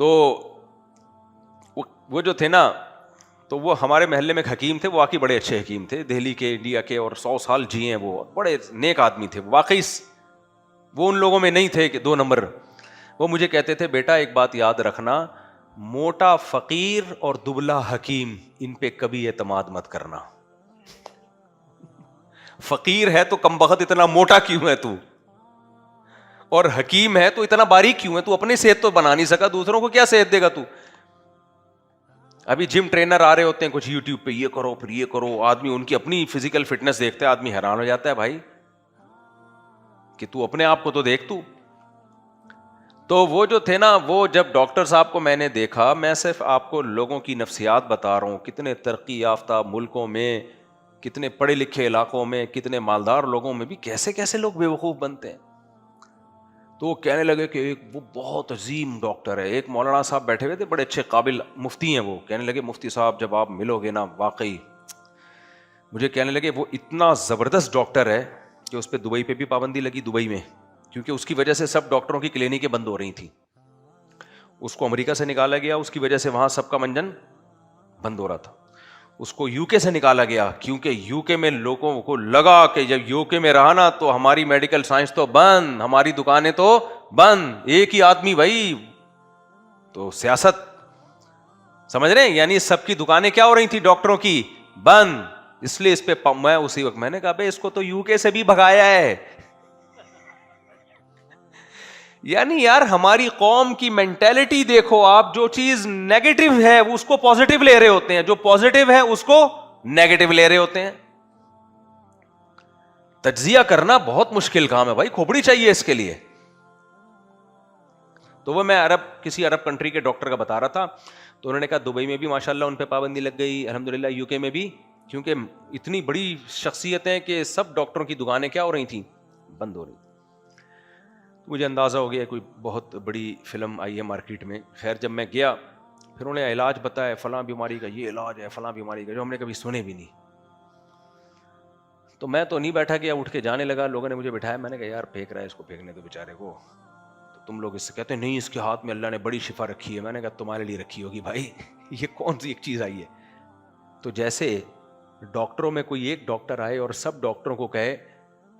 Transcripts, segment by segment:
تو وہ جو تھے نا, تو وہ ہمارے محلے میں ایک حکیم تھے, وہ واقعی بڑے اچھے حکیم تھے, دہلی کے, انڈیا کے, اور 100 سال جیے ہیں وہ, بڑے نیک آدمی تھے واقعی. وہ ان لوگوں میں نہیں تھے کہ 2 نمبر. وہ مجھے کہتے تھے بیٹا ایک بات یاد رکھنا, موٹا فقیر اور دبلا حکیم ان پہ کبھی اعتماد مت کرنا. فقیر ہے تو کم بخت اتنا موٹا کیوں ہے تو, اور حکیم ہے تو اتنا باریک کیوں ہے تو, اپنی صحت تو بنا نہیں سکا, دوسروں کو کیا صحت دے گا تو. ابھی جم ٹرینر آ رہے ہوتے ہیں کچھ یوٹیوب پہ, یہ کرو پھر یہ کرو, آدمی ان کی اپنی فزیکل فٹنس دیکھتا ہے, آدمی حیران ہو جاتا ہے بھائی کہ تو اپنے آپ کو تو دیکھ تو. تو وہ جو تھے نا, وہ جب ڈاکٹر صاحب کو میں نے دیکھا, میں صرف آپ کو لوگوں کی نفسیات بتا رہا ہوں, کتنے ترقی یافتہ ملکوں میں, کتنے پڑھے لکھے علاقوں میں, کتنے مالدار لوگوں میں بھی کیسے کیسے لوگ بیوقوف بنتے ہیں. تو وہ کہنے لگے کہ ایک وہ بہت عظیم ڈاکٹر ہے, ایک مولانا صاحب بیٹھے ہوئے تھے, بڑے اچھے قابل مفتی ہیں, وہ کہنے لگے مفتی صاحب جب آپ ملو گے نا, واقعی مجھے کہنے لگے وہ اتنا زبردست ڈاکٹر ہے کہ اس پہ دبئی پہ بھی پابندی لگی, دبئی میں, کیونکہ اس کی وجہ سے سب ڈاکٹروں کی کلینکیں بند ہو رہی تھیں. اس کو امریکہ سے نکالا گیا, اس کی وجہ سے وہاں سب کا منجن بند ہو رہا تھا. اس کو یو کے سے نکالا گیا, کیونکہ یو کے میں لوگوں کو لگا کہ جب یو کے میں رہا نا تو ہماری میڈیکل سائنس تو بند, ہماری دکانیں تو بند, ایک ہی آدمی بھائی. تو سیاست سمجھ رہے ہیں, یعنی سب کی دکانیں کیا ہو رہی تھی ڈاکٹروں کی, بند. اس لیے اس پہ میں اسی وقت میں نے کہا بھائی اس کو تو یو کے سے بھی بھگایا ہے. یعنی یار ہماری قوم کی مینٹیلٹی دیکھو آپ, جو چیز نیگیٹو ہے وہ اس کو پازیٹو لے رہے ہوتے ہیں, جو پازیٹو ہے اس کو نیگیٹو لے رہے ہوتے ہیں. تجزیہ کرنا بہت مشکل کام ہے بھائی, کھوپڑی چاہیے اس کے لیے. تو وہ میں کسی عرب کنٹری کے ڈاکٹر کا بتا رہا تھا, تو انہوں نے کہا دبئی میں بھی ماشاءاللہ ان پہ پابندی لگ گئی, الحمدللہ یو کے میں بھی, کیونکہ اتنی بڑی شخصیتیں کہ سب ڈاکٹروں کی دکانیں کیا ہو رہی تھیں, بند ہو رہی. مجھے اندازہ ہو گیا کوئی بہت بڑی فلم آئی ہے مارکیٹ میں. خیر جب میں گیا پھر انہوں نے علاج بتایا, فلاں بیماری کا یہ علاج ہے, فلاں بیماری کا, جو ہم نے کبھی سنے بھی نہیں. تو میں تو نہیں بیٹھا گیا, اٹھ کے جانے لگا, لوگوں نے مجھے بٹھایا, میں نے کہا یار پھینک رہا ہے اس کو, پھینکنے تو بیچارے کو, تو تم لوگ اس سے کہتے ہیں نہیں اس کے ہاتھ میں اللہ نے بڑی شفا رکھی ہے. میں نے کہا تمہارے لیے رکھی ہوگی بھائی, یہ کون سی ایک چیز آئی ہے. تو جیسے ڈاکٹروں میں کوئی ایک ڈاکٹر آئے اور سب ڈاکٹروں کو کہے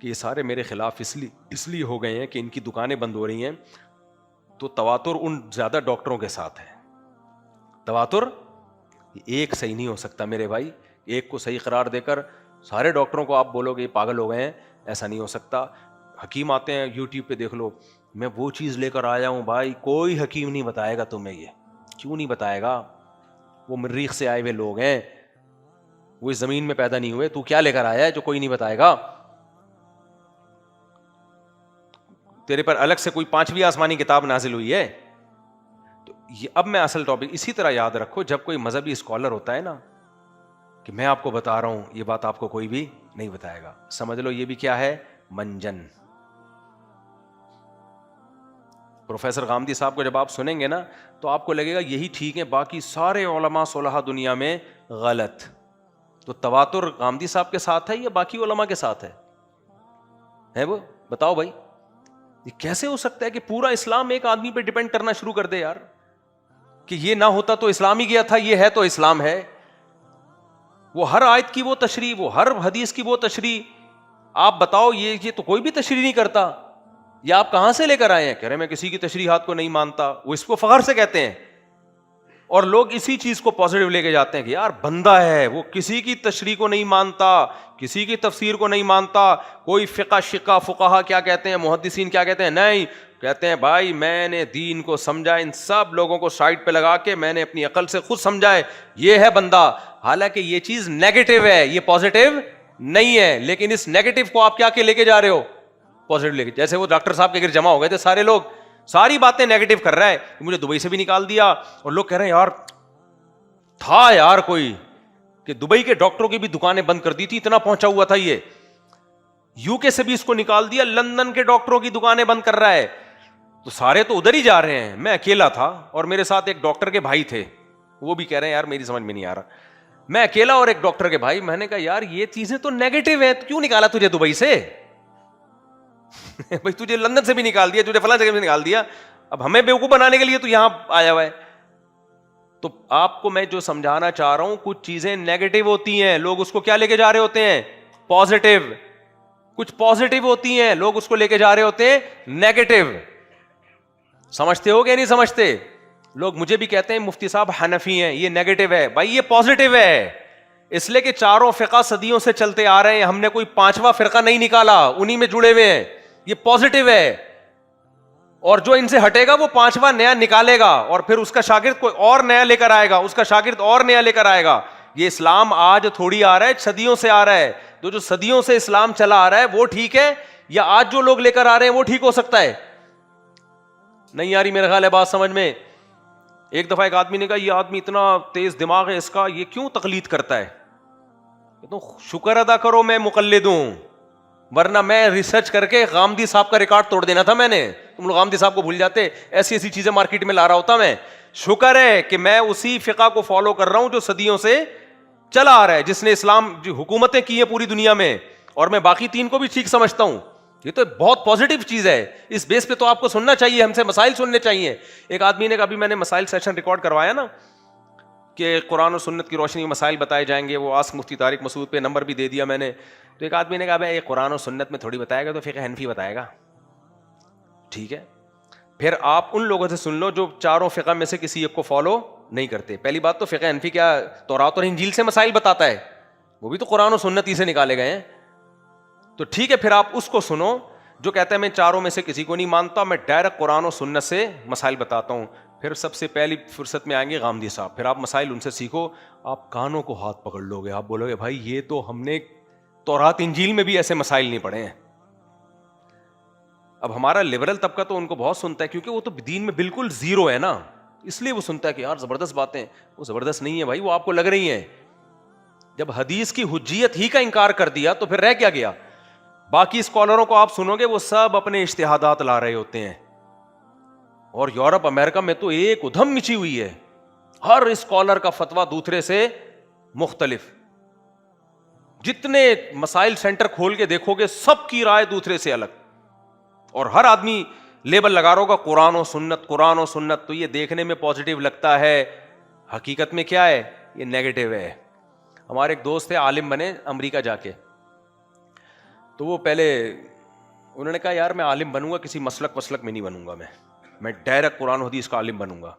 کہ یہ سارے میرے خلاف اس لیے ہو گئے ہیں کہ ان کی دکانیں بند ہو رہی ہیں, تو تواتر ان زیادہ ڈاکٹروں کے ساتھ ہے. تواتر ایک صحیح نہیں ہو سکتا میرے بھائی, ایک کو صحیح قرار دے کر سارے ڈاکٹروں کو آپ بولو گے یہ پاگل ہو گئے ہیں, ایسا نہیں ہو سکتا. حکیم آتے ہیں یوٹیوب پہ دیکھ لو, میں وہ چیز لے کر آیا ہوں بھائی, کوئی حکیم نہیں بتائے گا تمہیں. یہ کیوں نہیں بتائے گا, وہ مریخ سے آئے ہوئے لوگ ہیں, وہ اس زمین میں پیدا نہیں ہوئے, تو کیا لے کر آیا ہے جو کوئی نہیں بتائے گا. تیرے پر الگ سے کوئی 5ویں آسمانی کتاب نازل ہوئی ہے. تو یہ اب میں اصل ٹاپک اسی طرح یاد رکھو, جب کوئی مذہبی اسکالر ہوتا ہے نا کہ میں آپ کو بتا رہا ہوں, یہ بات آپ کو کوئی بھی نہیں بتائے گا, سمجھ لو یہ بھی کیا ہے, منجن. پروفیسر غامدی صاحب کو جب آپ سنیں گے نا تو آپ کو لگے گا یہی ٹھیک ہے, باقی سارے علماء صلحاء دنیا میں غلط. تو تواتر غامدی صاحب کے ساتھ ہے یا باقی علماء کے ساتھ ہے وہ بتاؤ بھائی. یہ کیسے ہو سکتا ہے کہ پورا اسلام ایک آدمی پہ ڈیپینڈ کرنا شروع کر دے یار, کہ یہ نہ ہوتا تو اسلام ہی گیا تھا, یہ ہے تو اسلام ہے. وہ ہر آیت کی وہ تشریح, وہ ہر حدیث کی وہ تشریح, آپ بتاؤ یہ تو کوئی بھی تشریح نہیں کرتا. یا آپ کہاں سے لے کر آئے ہیں, کہہ رہے میں کسی کی تشریحات کو نہیں مانتا, وہ اس کو فخر سے کہتے ہیں. اور لوگ اسی چیز کو پازیٹیو لے کے جاتے ہیں کہ یار بندہ ہے وہ کسی کی تشریح کو نہیں مانتا, کسی کی تفسیر کو نہیں مانتا, کوئی فقہا کیا کہتے ہیں, محدثین کیا کہتے ہیں, نہیں کہتے ہیں بھائی میں نے دین کو سمجھا, ان سب لوگوں کو سائڈ پہ لگا کے میں نے اپنی عقل سے خود سمجھا ہے, یہ ہے بندہ. حالانکہ یہ چیز نیگیٹو ہے, یہ پازیٹیو نہیں ہے, لیکن اس نیگیٹو کو آپ کیا کے لے کے جا رہے ہو, پازیٹیو لے کے. جیسے وہ ڈاکٹر صاحب کے گھر جمع ہو گئے تھے سارے لوگ, ساری باتیں نیگیٹو کر رہا ہے, مجھے دبئی سے بھی نکال دیا, اور لوگ کہہ رہے ہیں یار تھا یار کوئی کہ دبئی کے ڈاکٹروں کی بھی دکانیں بند کر دی تھی, اتنا پہنچا ہوا تھا یہ, یو کے سے بھی اس کو نکال دیا, لندن کے ڈاکٹروں کی دکانیں بند کر رہا ہے. تو سارے تو ادھر ہی جا رہے ہیں. میں اکیلا تھا اور میرے ساتھ ایک ڈاکٹر کے بھائی تھے, وہ بھی کہہ رہے ہیں یار میری سمجھ میں نہیں آ رہا, میں اکیلا اور ایک ڈاکٹر کے بھائی. میں نے کہا یار یہ چیزیں تو نیگیٹو ہیں, تو کیوں نکالا تجھے دبئی سے بھائی, تجھے لندن سے بھی نکال دیا, تجھے فلاں جگہ سے نکال دیا, اب ہمیں بیوقوف بنانے کے لیے تو یہاں آیا ہوا ہے. تو آپ کو میں جو سمجھانا چاہ رہا ہوں, کچھ چیزیں نیگیٹو ہوتی ہیں, لوگ اس کو کیا لے کے جا رہے ہوتے ہیں, پازیٹو. کچھ پازیٹو ہوتی ہیں, لوگ اس کو لے کے جا رہے ہوتے ہیں نیگیٹو. سمجھتے ہو کہ نہیں سمجھتے؟ لوگ مجھے بھی کہتے ہیں مفتی صاحب حنفی ہیں, یہ نیگیٹو ہے. بھائی یہ پازیٹو ہے, اس لیے کہ چاروں فرقہ صدیوں سے چلتے آ رہے ہیں, ہم نے کوئی پانچواں فرقہ نہیں نکالا, انہی میں جڑے ہوئے ہیں. یہ پازیٹو ہے. اور جو ان سے ہٹے گا وہ پانچواں نیا نکالے گا, اور پھر اس کا شاگرد کوئی اور نیا لے کر آئے گا, اس کا شاگرد اور نیا لے کر آئے گا. یہ اسلام آج تھوڑی آ رہا ہے, صدیوں سے آ رہا ہے. جو صدیوں سے اسلام چلا آ رہا ہے وہ ٹھیک ہے, یا آج جو لوگ لے کر آ رہے ہیں وہ ٹھیک ہو سکتا ہے؟ نہیں آ رہی میرے خیال ہے بات سمجھ میں. ایک دفعہ ایک آدمی نے کہا یہ آدمی اتنا تیز دماغ ہے اس کا, یہ کیوں تقلید کرتا ہے؟ تو شکر ادا کرو میں مقلد ہوں, ورنہ میں ریسرچ کر کے غامدی صاحب کا ریکارڈ توڑ دینا تھا میں نے. تم لوگ غامدی صاحب کو بھول جاتے, ایسی ایسی چیزیں مارکیٹ میں لا رہا ہوتا میں. شکر ہے کہ میں اسی فقہ کو فالو کر رہا ہوں جو صدیوں سے چلا آ رہا ہے, جس نے اسلام جو حکومتیں کی ہیں پوری دنیا میں, اور میں باقی تین کو بھی ٹھیک سمجھتا ہوں. یہ تو بہت پازیٹو چیز ہے, اس بیس پہ تو آپ کو سننا چاہیے, ہم سے مسائل سننے چاہیے. ایک آدمی نے, ابھی میں نے مسائل سیشن ریکارڈ کروایا نا کہ قرآن و سنت کی روشنی میں مسائل بتائے جائیں گے, وہ آسک مفتی طارق مسعود پہ نمبر بھی دے دیا میں نے. تو ایک آدمی نے کہا بھائی یہ قرآن و سنت میں تھوڑی بتائے گا, تو فقہ حنفی بتائے گا. ٹھیک ہے, پھر آپ ان لوگوں سے سن لو جو چاروں فقہ میں سے کسی ایک کو فالو نہیں کرتے. پہلی بات تو فقہ حنفی کیا تورات اور انجیل سے مسائل بتاتا ہے؟ وہ بھی تو قرآن و سنت ہی سے نکالے گئے ہیں. تو ٹھیک ہے, پھر آپ اس کو سنو جو کہتا ہے میں چاروں میں سے کسی کو نہیں مانتا, میں ڈائریکٹ قرآن و سنت سے مسائل بتاتا ہوں. پھر سب سے پہلی فرصت میں آئیں گے غامدی صاحب, پھر آپ مسائل ان سے سیکھو. آپ کانوں کو ہاتھ پکڑ لو گے, آپ بولو گے بھائی یہ تو ہم نے تورات انجیل میں بھی ایسے مسائل نہیں پڑھے ہیں. اب ہمارا لبرل طبقہ تو ان کو بہت سنتا ہے, کیونکہ وہ تو دین میں بالکل زیرو ہے نا, اس لیے وہ سنتا ہے کہ یار زبردست باتیں. وہ زبردست نہیں ہے بھائی, وہ آپ کو لگ رہی ہیں. جب حدیث کی حجیت ہی کا انکار کر دیا تو پھر رہ کیا گیا؟ باقی اسکالروں کو آپ سنو گے وہ سب اپنے اجتہادات لا رہے ہوتے ہیں, اور یورپ امریکہ میں تو ایک ادھم مچی ہوئی ہے, ہر اسکالر کا فتویٰ دوسرے سے مختلف. جتنے مسائل سینٹر کھول کے دیکھو گے سب کی رائے دوسرے سے الگ, اور ہر آدمی لیبل لگا رہا ہوگا قرآن و سنت, قرآن و سنت. تو یہ دیکھنے میں پازیٹیو لگتا ہے, حقیقت میں کیا ہے؟ یہ نیگیٹو ہے. ہمارے ایک دوست تھے عالم بنے امریکہ جا کے, تو وہ پہلے انہوں نے کہا یار میں عالم بنوں گا, کسی مسلک وسلک میں نہیں بنوں گا, میں ڈائریکٹ قرآن و حدیث کا عالم بنوں گا.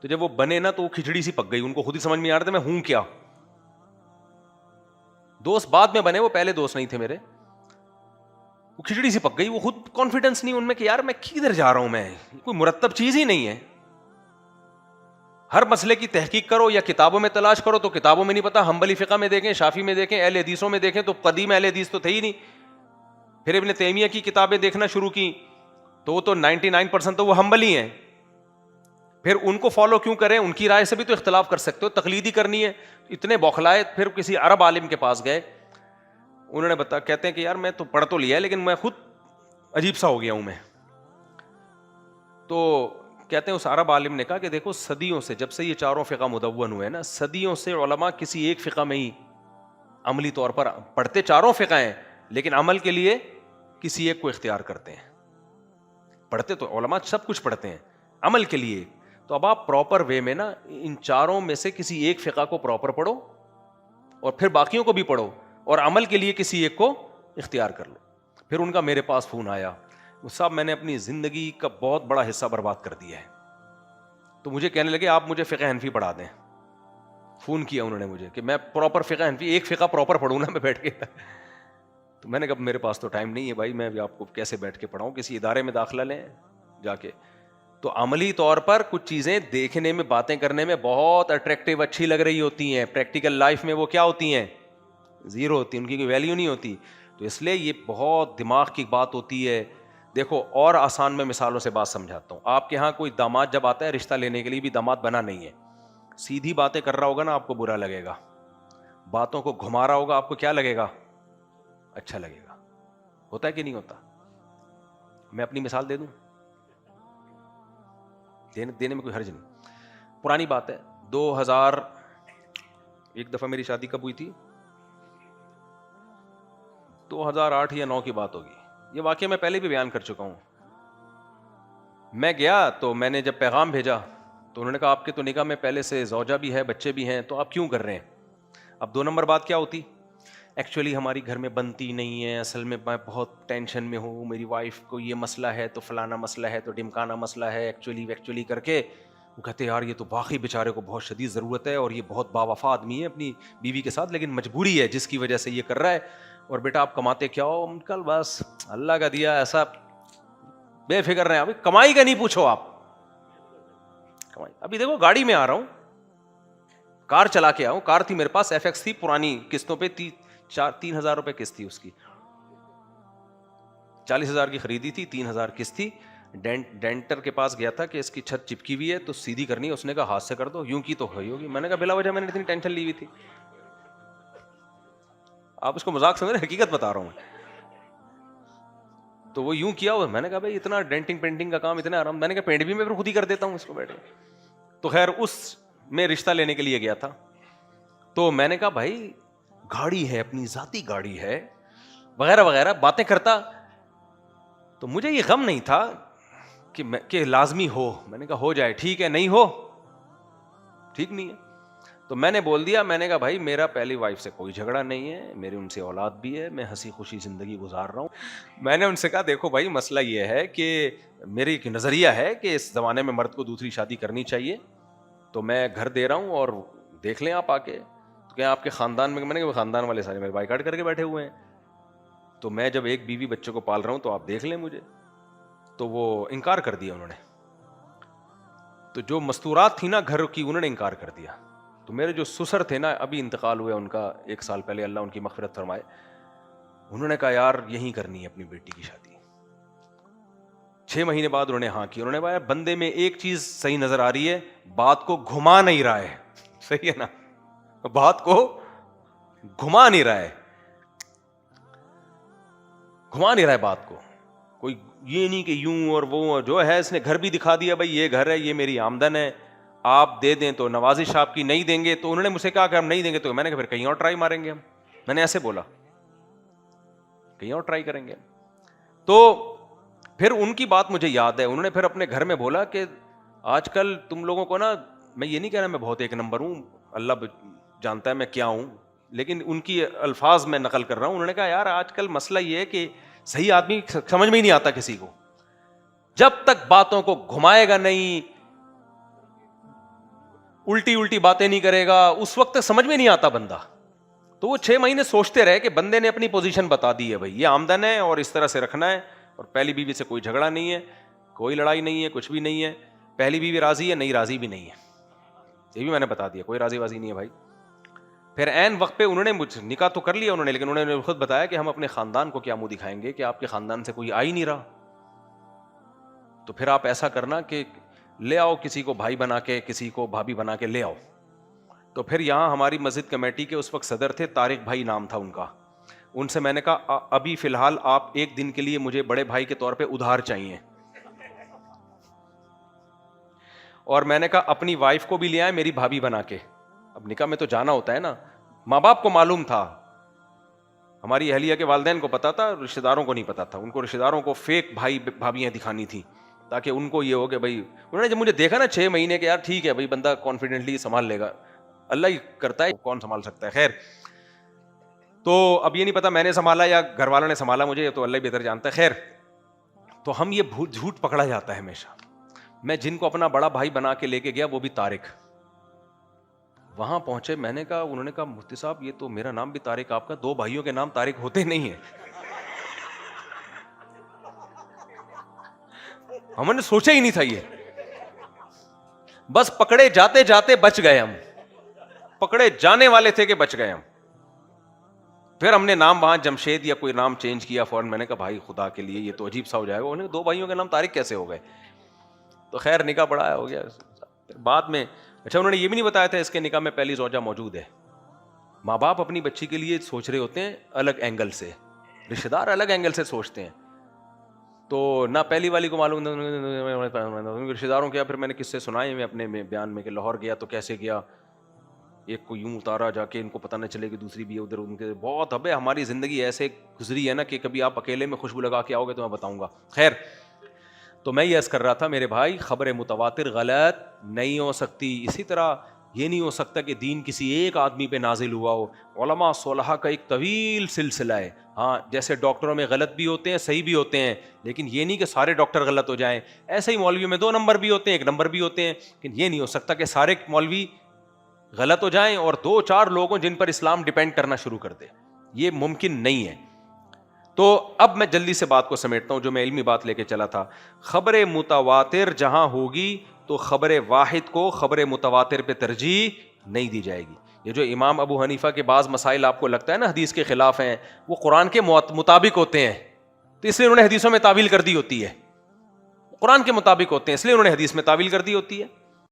تو جب وہ بنے نا تو وہ کھچڑی سی پک گئی, ان کو خود ہی سمجھ میں آ رہا تھا میں ہوں کیا. دوست بعد میں بنے, وہ پہلے دوست نہیں تھے میرے. وہ کھچڑی سی پک گئی, وہ خود کانفیڈنس نہیں ان میں کہ یار میں کدھر جا رہا ہوں, میں کوئی مرتب چیز ہی نہیں ہے. ہر مسئلے کی تحقیق کرو یا کتابوں میں تلاش کرو تو کتابوں میں نہیں پتا, حنبلی فقہ میں دیکھیں, شافعی میں دیکھیں, اہل حدیثوں میں دیکھیں تو قدیم اہل حدیث تو تھے ہی نہیں. پھر ابن تیمیہ کی کتابیں دیکھنا شروع کی تو وہ تو 99% تو وہ حنبلی ہیں. پھر ان کو فالو کیوں کریں, ان کی رائے سے بھی تو اختلاف کر سکتے ہو, تقلیدی کرنی ہے. اتنے بوکھلائے. پھر کسی عرب عالم کے پاس گئے, انہوں نے کہتے ہیں کہ یار میں تو پڑھ تو لیا ہے لیکن میں خود عجیب سا ہو گیا ہوں میں. تو کہتے ہیں اس عرب عالم نے کہا کہ دیکھو صدیوں سے, جب سے یہ چاروں فقہ مدون ہوئے نا, صدیوں سے علماء کسی ایک فقہ میں ہی عملی طور پر پڑھتے چاروں فقہ ہیں, لیکن عمل کے لیے کسی ایک کو اختیار کرتے ہیں. پڑھتے تو علماء سب کچھ پڑھتے ہیں, عمل کے لیے. تو اب آپ پراپر وے میں نا ان چاروں میں سے کسی ایک فقہ کو پراپر پڑھو, اور پھر باقیوں کو بھی پڑھو, اور عمل کے لیے کسی ایک کو اختیار کر لو. پھر ان کا میرے پاس فون آیا, صاحب میں نے اپنی زندگی کا بہت بڑا حصہ برباد کر دیا ہے. تو مجھے کہنے لگے آپ مجھے فقہ حنفی پڑھا دیں. فون کیا انہوں نے مجھے کہ میں پراپر فقہ حنفی ایک فقہ پراپر پڑھوں نا میں بیٹھ کے. تو میں نے کہا میرے پاس تو ٹائم نہیں ہے بھائی, میں بھی آپ کو کیسے بیٹھ کے پڑھاؤں, کسی ادارے میں داخلہ لیں جا کے. تو عملی طور پر کچھ چیزیں دیکھنے میں, باتیں کرنے میں بہت اٹریکٹیو اچھی لگ رہی ہوتی ہیں, پریکٹیکل لائف میں وہ کیا ہوتی ہیں؟ زیرو ہوتی, ان کی کوئی ویلیو نہیں ہوتی. تو اس لیے یہ بہت دماغ کی بات ہوتی ہے. دیکھو اور آسان میں مثالوں سے بات سمجھاتا ہوں. آپ کے ہاں کوئی داماد جب آتا ہے رشتہ لینے کے لیے, بھی داماد بنا نہیں ہے, سیدھی باتیں کر رہا ہوگا نا آپ کو برا لگے گا, باتوں کو گھما رہا ہوگا آپ کو کیا لگے گا؟ اچھا لگے گا. ہوتا ہے کہ نہیں ہوتا؟ میں اپنی مثال دے دوں, دینے میں کوئی حرج نہیں. پرانی بات ہے, 2000 ایک دفعہ میری شادی کب ہوئی تھی, 2008 یا 9 کی بات ہوگی. یہ واقعہ میں پہلے بھی بیان کر چکا ہوں. میں گیا تو میں نے جب پیغام بھیجا تو انہوں نے کہا آپ کے تو نکاح میں پہلے سے زوجہ بھی ہے, بچے بھی ہیں, تو آپ کیوں کر رہے ہیں؟ اب 2 نمبر بات کیا ہوتی, ایکچولی ہماری گھر میں بنتی نہیں ہے, اصل میں میں بہت ٹینشن میں ہوں, میری وائف کو یہ مسئلہ ہے تو فلانا مسئلہ ہے تو ڈمکانا مسئلہ ہے, ایکچولی کر کے وہ کہتے یار یہ تو واقعی بیچارے کو بہت شدید ضرورت ہے اور یہ بہت باوفا آدمی ہے اپنی بیوی کے ساتھ, لیکن مجبوری ہے جس کی وجہ سے یہ کر رہا ہے, اور بیٹا آپ کماتے کیا ہو؟ کل بس اللہ کا دیا ایسا, بے فکر رہے ہیں, ابھی کمائی کا نہیں پوچھو آپ, کمائی ابھی دیکھو گاڑی میں آ رہا ہوں, کار چلا کے آؤں, کار تھی میرے پاس FX تھی پرانی قسطوں پہ, 3,000 روپے قسط تھی اس کی, 40,000 کی خریدی تھی, 3,000 قسط تھی. ڈینٹر کے پاس گیا تھا کہ اس کی چھت چپکی ہوئی ہے تو سیدھی کرنی ہے, اس نے کہا ہاتھ سے کر دو, یوں کی تو ہوگی. میں نے کہا بلا وجہ میں نے اتنی ٹینشن لی ہوئی تھی, آپ اس کو مذاق سمجھ رہے, حقیقت بتا رہا ہوں. تو وہ یوں کیا, میں نے کہا بھائی اتنا ڈینٹنگ پینٹنگ کا کام اتنا آرام, میں نے کہا پینٹ بھی میں پھر خود ہی کر دیتا ہوں اس کو بیٹھے. تو خیر اس میں رشتہ لینے کے لیے گیا تھا, تو میں نے کہا بھائی گاڑی ہے, اپنی ذاتی گاڑی ہے وغیرہ وغیرہ باتیں کرتا, تو مجھے یہ غم نہیں تھا کہ لازمی ہو. میں نے کہا ہو جائے ٹھیک ہے, نہیں ہو ٹھیک نہیں ہے. تو میں نے بول دیا, میں نے کہا بھائی میرا پہلی وائف سے کوئی جھگڑا نہیں ہے, میری ان سے اولاد بھی ہے, میں ہنسی خوشی زندگی گزار رہا ہوں. میں نے ان سے کہا دیکھو بھائی مسئلہ یہ ہے کہ میری ایک نظریہ ہے کہ اس زمانے میں مرد کو دوسری شادی کرنی چاہیے, تو میں گھر دے رہا ہوں اور دیکھ لیں آپ آ کے. تو کیا آپ کے خاندان میں؟ میں نے کہا خاندان والے سارے میرے بائیکاٹ کر کے بیٹھے ہوئے ہیں, تو میں جب ایک بیوی بچوں کو پال رہا ہوں تو آپ دیکھ لیں مجھے. تو وہ انکار کر دیا انہوں نے, تو جو مستورات تھی نا گھر کی انہوں نے انکار کر دیا. تو میرے جو سسر تھے نا, ابھی انتقال ہوا ان کا 1 سال پہلے, اللہ ان کی مغفرت فرمائے, انہوں نے کہا یار یہیں کرنی ہے اپنی بیٹی کی شادی. 6 مہینے بعد انہوں نے ہاں کی. انہوں نے کہا یار بندے میں ایک چیز صحیح نظر آ رہی ہے, بات کو گھما نہیں رہا ہے. صحیح ہے نا, بات کو گھما نہیں رہا ہے, گھما نہیں رہا ہے بات کو. کوئی یہ نہیں کہ یوں اور وہ, جو ہے اس نے گھر بھی دکھا دیا, بھائی یہ گھر ہے, یہ میری آمدن ہے, آپ دے دیں تو نوازش آپ کی, نہیں دیں گے تو انہوں نے مجھ سے کہا کہ ہم نہیں دیں گے, تو میں نے کہا پھر کہیں اور ٹرائی ماریں گے ہم. میں نے ایسے بولا کہیں اور ٹرائی کریں گے. تو پھر ان کی بات مجھے یاد ہے, انہوں نے پھر اپنے گھر میں بولا کہ آج کل تم لوگوں کو نا, میں یہ نہیں کہہ رہا میں بہت 1 نمبر ہوں, اللہ جانتا ہے میں کیا ہوں, لیکن ان کی الفاظ میں نقل کر رہا ہوں. انہوں نے کہا یار آج کل مسئلہ یہ ہے کہ صحیح آدمی سمجھ میں ہی نہیں آتا کسی کو, جب تک باتوں کو گھمائے گا نہیں, الٹی باتیں نہیں کرے گا, اس وقت تک سمجھ میں نہیں آتا بندہ. تو وہ 6 مہینے سوچتے رہے کہ بندے نے اپنی پوزیشن بتا دی ہے, بھائی یہ آمدن ہے اور اس طرح سے رکھنا ہے, اور پہلی بیوی سے کوئی جھگڑا نہیں ہے, کوئی لڑائی نہیں ہے, کچھ بھی نہیں ہے, پہلی بیوی راضی ہے, نہیں راضی بھی نہیں ہے, یہ بھی میں نے بتا دیا, کوئی راضی بازی نہیں ہے بھائی. پھر عین وقت پہ انہوں نے مجھ نکاح تو کر لیا انہوں نے, لیکن انہوں نے خود بتایا کہ ہم اپنے خاندان کو کیا منہ دکھائیں گے کہ آپ کے خاندان سے کوئی آ ہی نہیں رہا, تو پھر آپ ایسا کرنا کہ لے آؤ کسی کو بھائی بنا کے, کسی کو بھابھی بنا کے لے آؤ. تو پھر یہاں ہماری مسجد کمیٹی کے اس وقت صدر تھے, طارق بھائی نام تھا ان کا. ان سے میں نے کہا ابھی فی الحال آپ 1 دن کے لیے مجھے بڑے بھائی کے طور پہ ادھار چاہیے, اور میں نے کہا اپنی وائف کو بھی لے آئے میری بھابھی بنا کے. اب نکاح میں تو جانا ہوتا ہے نا, ماں باپ کو معلوم تھا, ہماری اہلیہ کے والدین کو پتا تھا, رشتہ داروں کو نہیں پتا تھا. ان کو رشتہ داروں کو فیک بھائی بھابھیاں دکھانی تھی تاکہ ان کو یہ ہو کہ بھائی, انہوں نے جب مجھے دیکھا نا 6 مہینے کے, یار ٹھیک ہے بھائی بندہ کانفیڈنٹلی سنبھال لے گا, اللہ ہی کرتا ہے, کون سنبھال سکتا ہے. خیر, تو اب یہ نہیں پتا میں نے سنبھالا یا گھر والوں نے سنبھالا مجھے, تو اللہ بہتر جانتا ہے. خیر, تو ہم یہ جھوٹ پکڑا جاتا ہے ہمیشہ. میں جن کو اپنا بڑا بھائی بنا کے لے کے گیا وہ بھی طارق, وہاں پہنچے, میں نے کہا, انہوں نے کہا مفتی صاحب یہ تو میرا نام بھی طارق, آپ کا 2 بھائیوں کے نام طارق ہوتے نہیں ہیں. ہم نے سوچا ہی نہیں تھا, یہ بس پکڑے جاتے جاتے بچ گئے ہم, پکڑے جانے والے تھے کہ بچ گئے ہم. پھر ہم نے نام وہاں جمشید یا کوئی نام چینج کیا فوراً. میں نے کہا بھائی خدا کے لیے یہ تو عجیب سا ہو جائے گا. انہوں نے 2 بھائیوں کے نام طارق کیسے ہو گئے؟ تو خیر نکاح بڑا ہو گیا. بعد میں اچھا انہوں نے یہ بھی نہیں بتایا تھا اس کے نکاح میں پہلی زوجہ موجود ہے. ماں باپ اپنی بچی کے لیے سوچ رہے ہوتے ہیں الگ اینگل سے, رشتے دار الگ اینگل سے سوچتے ہیں. تو نہ پہلی والی کو معلوم, رشتے داروں کیا, پھر میں نے کس سے سنائے میں اپنے بیان میں کہ لاہور گیا تو کیسے گیا, ایک کو یوں اتارا جا کے, ان کو پتہ نہ چلے کہ دوسری بھی ادھر. ان کے بہت, ابے ہماری زندگی ایسے گزری ہے نا کہ کبھی آپ اکیلے میں خوشبو لگا کے آؤ گے تو میں بتاؤں گا. خیر, تو میں یہ عرض کر رہا تھا میرے بھائی خبر متواتر غلط نہیں ہو سکتی. اسی طرح یہ نہیں ہو سکتا کہ دین کسی ایک آدمی پہ نازل ہوا ہو. علماء صلحاء کا ایک طویل سلسلہ ہے. ہاں جیسے ڈاکٹروں میں غلط بھی ہوتے ہیں صحیح بھی ہوتے ہیں, لیکن یہ نہیں کہ سارے ڈاکٹر غلط ہو جائیں. ایسے ہی مولویوں میں 2 نمبر بھی ہوتے ہیں 1 نمبر بھی ہوتے ہیں, لیکن یہ نہیں ہو سکتا کہ سارے مولوی غلط ہو جائیں اور 2-4 لوگوں جن پر اسلام ڈیپینڈ کرنا شروع کر دے. یہ ممکن نہیں ہے. تو اب میں جلدی سے بات کو سمیٹتا ہوں جو میں علمی بات لے کے چلا تھا. خبر متواتر جہاں ہوگی تو خبر واحد کو خبر متواتر پہ ترجیح نہیں دی جائے گی. یہ جو امام ابو حنیفہ کے بعض مسائل آپ کو لگتا ہے نا حدیث کے خلاف ہیں, وہ قرآن کے مطابق ہوتے ہیں تو اس لیے انہوں نے حدیثوں میں تعویل کر دی ہوتی ہے. قرآن کے مطابق ہوتے ہیں اس لیے انہوں نے حدیث میں تعویل کر دی ہوتی ہے.